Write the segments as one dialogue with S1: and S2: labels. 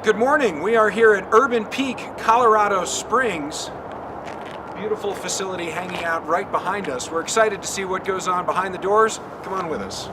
S1: Good morning. We are here at Urban Peak, Colorado Springs. Beautiful facility hanging out right behind us. We're excited to see what goes on behind the doors. Come on with us.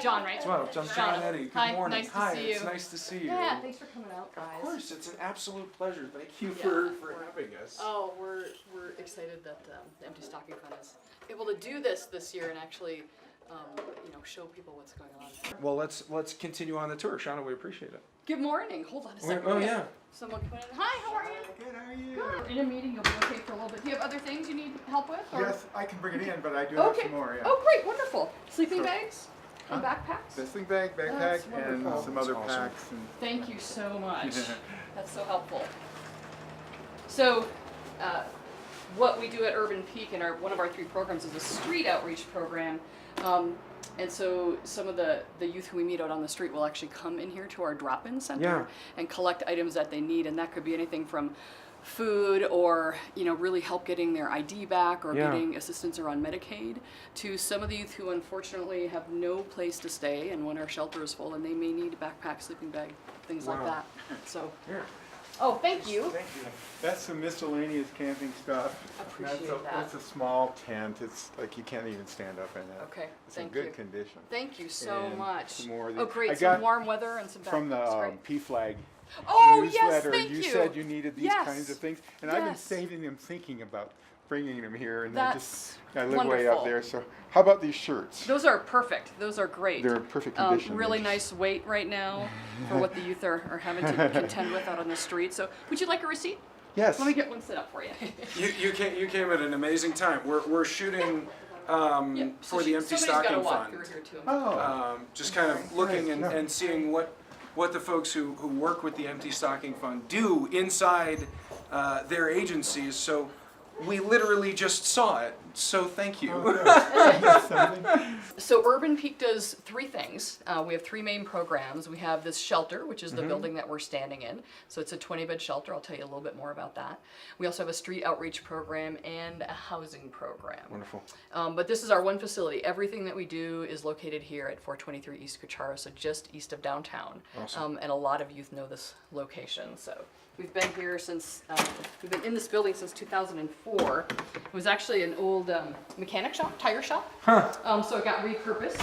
S2: John, right?
S1: Well, Jon Eddy. Good
S2: Hi,
S1: morning.
S2: nice to
S1: Hi,
S2: see
S1: it's
S2: you.
S1: nice to see you.
S2: Yeah, thanks for coming out, guys.
S1: Of course, it's an absolute pleasure. Thank you for having us.
S2: Oh, we're excited that the Empty Stocking Fund is able to do this year and actually, show people what's going on.
S1: Well, let's continue on the tour. Shauna, we appreciate it.
S2: Good morning. Hold on a second.
S1: Oh, yeah.
S2: Someone come in. Hi, how are you?
S3: Good, how are you?
S2: Good. We're in a meeting. You'll be okay for a little bit. Do you have other things you need help with? Or?
S3: Yes, I can bring it in, but I do have some more, yeah.
S2: Oh, great. Wonderful. Sleeping
S3: So-
S2: bags and backpacks?
S3: The sling bag, backpack,
S2: That's
S3: and
S2: wonderful.
S3: some other
S1: That's awesome.
S3: packs. And
S2: Thank you so much. That's so helpful. So, what we do at Urban Peak in one of our 3 programs is a street outreach program. And so some of the youth who we meet out on the street will actually come in here to our drop-in center and collect items that they need. And that could be anything from food or, really help getting their ID back or getting assistance around Medicaid, to some of the youth who unfortunately have no place to stay and when our shelter is full and they may need a backpack, sleeping bag, things like that. So,
S1: Here.
S2: oh, thank you.
S1: Thank you.
S3: that's some miscellaneous camping stuff.
S2: Appreciate
S3: That's
S2: that.
S3: It's a small tent. It's like you can't even stand up in that.
S2: Okay,
S3: It's in
S2: thank
S3: good
S2: you.
S3: condition.
S2: Thank you so
S3: And
S2: much.
S3: some more of
S2: Oh,
S3: these.
S2: great.
S3: I
S2: Some
S3: got
S2: warm weather and some backpacks.
S3: From the
S2: Great.
S3: P-Flag
S2: Oh, yes,
S3: newsletter,
S2: thank
S3: you
S2: you.
S3: said you needed these
S2: Yes.
S3: kinds of things, and I've been
S2: Yes.
S3: saving them, thinking about bringing them here, and
S2: That's
S3: I live way up
S2: wonderful.
S3: there. So, how about these shirts?
S2: Those are perfect. Those are great.
S3: They're in perfect condition.
S2: Really
S3: They're
S2: nice weight right now for what the youth are having to contend with out on the street. So, would you like a receipt?
S3: Yes.
S2: Let me get one set up for you.
S1: You came at an amazing time. We're shooting
S2: Yeah,
S1: for the Empty
S2: somebody's
S1: Stocking
S2: gotta walk
S1: Fund.
S2: through here too.
S3: Oh.
S1: Just kind of looking
S3: Nice, yeah.
S1: and seeing what the folks who work with the Empty Stocking Fund do inside their agencies. So we literally just saw it. So thank you.
S2: So Urban Peak does 3 things. We have 3 main programs. We have this shelter, which is the building that we're standing in. So it's a 20-bed shelter. I'll tell you a little bit more about that. We also have a street outreach program and a housing program.
S1: Wonderful.
S2: But this is our one facility. Everything that we do is located here at 423 East Cuchara, so just east of downtown.
S1: Awesome.
S2: And a lot of youth know this location. So we've been here since, we've been in this building since 2004. It was actually an old mechanic shop, tire shop. So it got repurposed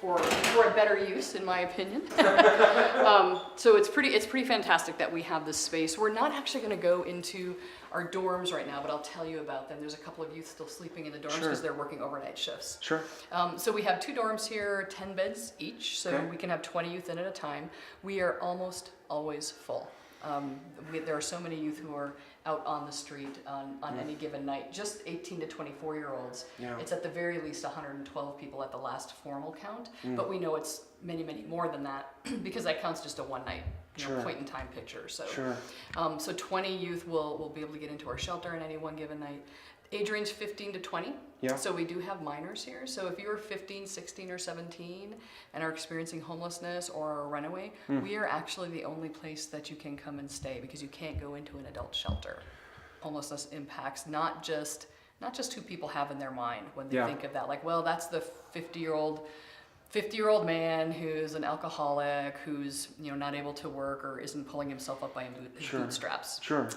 S2: for a better use, in my opinion. So it's pretty fantastic that we have this space. We're not actually going to go into our dorms right now, but I'll tell you about them. There's a couple of youth still sleeping in the dorms because they're working overnight shifts.
S1: Sure.
S2: So we have 2 dorms here, 10 beds each, so we can have 20 youth in at a time. We are almost always full. There are so many youth who are out on the street on any given night, just 18 to 24-year-olds.
S1: Yeah.
S2: It's at the very least 112 people at the last formal count, but we know it's many, many more than that because that counts just a one-night point in time picture. So, so 20 youth will be able to get into our shelter in any one given night. Age range 15 to 20.
S1: Yeah.
S2: So we do have minors here. So if you're 15, 16, or 17 and are experiencing homelessness or a runaway, we are actually the only place that you can come and stay because you can't go into an adult shelter. Homelessness impacts not just who people have in their mind when they think of that. Like, well, that's the 50-year-old man who's an alcoholic, who's not able to work or isn't pulling himself up by his bootstraps.
S1: Sure.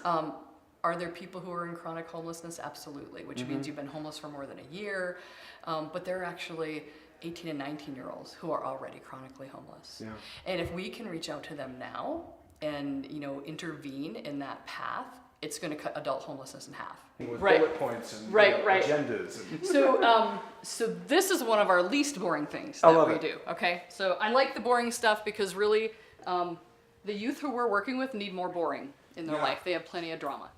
S2: Are there people who are in chronic homelessness? Absolutely, which means you've been homeless for more than a year. But there are actually 18 and 19-year-olds who are already chronically homeless.
S1: Yeah.
S2: And if we can reach out to them now and intervene in that path, it's going to cut adult homelessness in half.
S1: With
S2: Right.
S1: bullet points and
S2: Right.
S1: agendas. And
S2: So this is one of our least boring things
S1: I
S2: that
S1: love
S2: we
S1: it.
S2: do. Okay, so I like the boring stuff because really, the youth who we're working with need more boring in their
S1: Yeah.
S2: life. They have plenty of drama.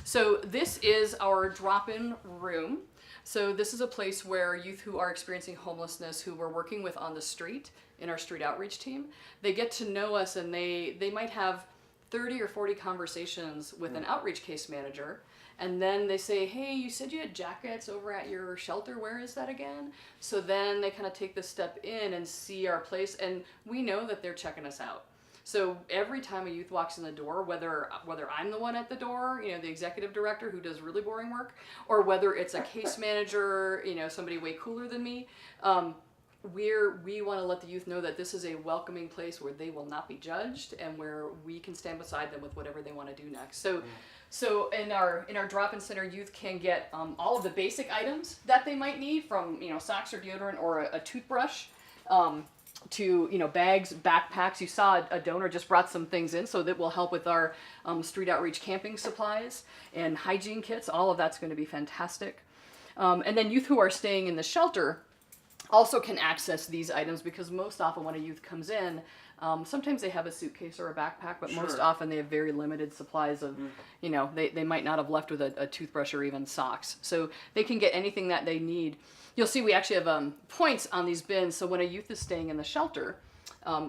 S2: So this is our drop-in room. So this is a place where youth who are experiencing homelessness, who we're working with on the street in our street outreach team, they get to know us, and they might have 30 or 40 conversations with an outreach case manager, and then they say, hey, you said you had jackets over at your shelter, where is that again? So then they kind of take the step in and see our place, and we know that they're checking us out. So every time a youth walks in the door, whether I'm the one at the door, the executive director who does really boring work, or whether it's a case manager, somebody way cooler than me, we want to let the youth know that this is a welcoming place where they will not be judged and where we can stand beside them with whatever they want to do next. So in our drop-in center, youth can get all of the basic items that they might need, from socks or deodorant or a toothbrush, to bags, backpacks. You saw a donor just brought some things in, so that will help with our street outreach camping supplies and hygiene kits. All of that's going to be fantastic. And then youth who are staying in the shelter also can access these items, because most often when a youth comes in, sometimes they have a suitcase or a backpack, but most often they have very limited supplies of, they might not have left with a toothbrush or even socks. So they can get anything that they need. You'll see we actually have points on these bins, so when a youth is staying in the shelter,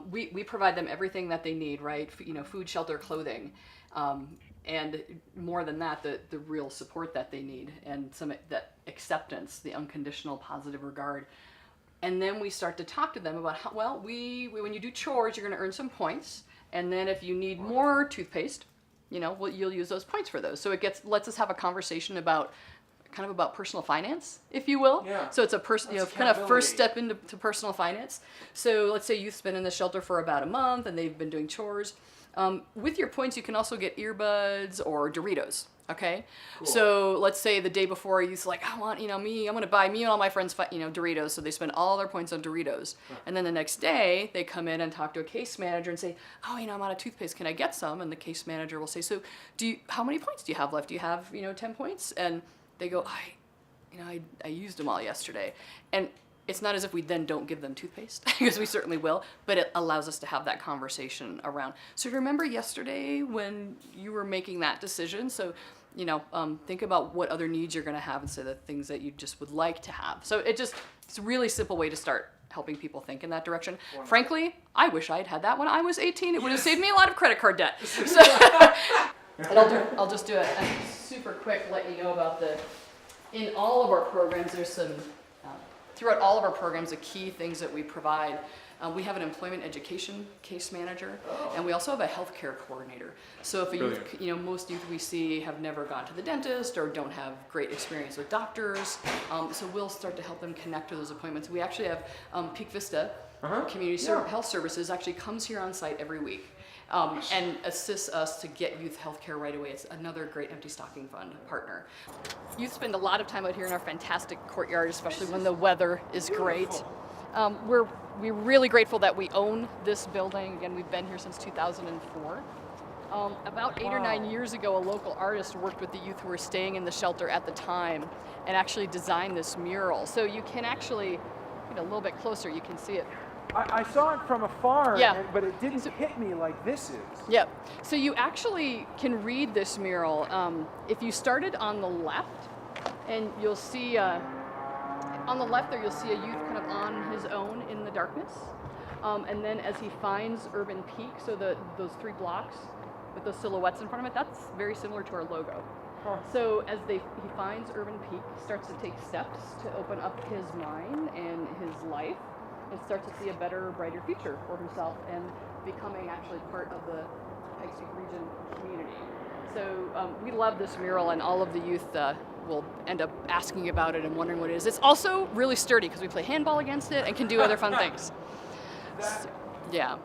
S2: we provide them everything that they need, right? Food, shelter, clothing, and more than that, the real support that they need, and that acceptance, the unconditional positive regard. And then we start to talk to them about how, when you do chores, you're going to earn some points, and then if you need more toothpaste, you'll use those points for those. So it lets us have a conversation about personal finance, if you will.
S1: Yeah.
S2: So it's a kind of first step into personal finance. So let's say youth's been in the shelter for about a month and they've been doing chores. With your points, you can also get earbuds or Doritos. Okay.
S1: Cool.
S2: So let's say the day before, a youth's like, I want, I'm going to buy me and all my friends, Doritos. So they spend all their points on Doritos. And then the next day they come in and talk to a case manager and say, I'm out of toothpaste. Can I get some? And the case manager will say, so how many points do you have left? Do you have, 10 points? And they go, I used them all yesterday. And it's not as if we then don't give them toothpaste, because we certainly will, but it allows us to have that conversation around. So remember yesterday when you were making that decision? So, think about what other needs you're going to have instead of things that you just would like to have. So it's a really simple way to start helping people think in that direction. Wonderful. Frankly, I wish I had had that when I was 18. It would have saved me a lot of credit card debt. So, and I'll just do a super quick let you know about in all of our programs, there's some, throughout all of our programs, the key things that we provide. We have an employment education case manager, and we also have a healthcare coordinator. So if a youth, most youth we see have never gone to the dentist or don't have great experience with doctors, so we'll start to help them connect to those appointments. We actually have Peak Vista Community Health Services actually comes here on site every week. And assists us to get youth healthcare right away. It's another great Empty Stocking Fund partner. Youth spend a lot of time out here in our fantastic courtyard, especially when the weather is great. We're really grateful that we own this building. Again, we've been here since 2004. About 8 or 9 years ago, a local artist worked with the youth who were staying in the shelter at the time and actually designed this mural. So you can actually, a little bit closer, you can see it.
S1: I saw it from afar,
S2: Yeah.
S1: but it didn't hit me like this is.
S2: Yep. So you actually can read this mural. If you started on the left, and you'll see, on the left there, you'll see a youth kind of on his own in the darkness. And then as he finds Urban Peak, so those 3 blocks with those silhouettes in front of it, that's very similar to our logo. Huh. So as he finds Urban Peak, he starts to take steps to open up his mind and his life, and starts to see a better, brighter future for himself and becoming actually part of the Pikes Peak region community. So we love this mural, and all of the youth will end up asking about it and wondering what it is. It's also really sturdy because we play handball against it and can do other fun things. So, yeah.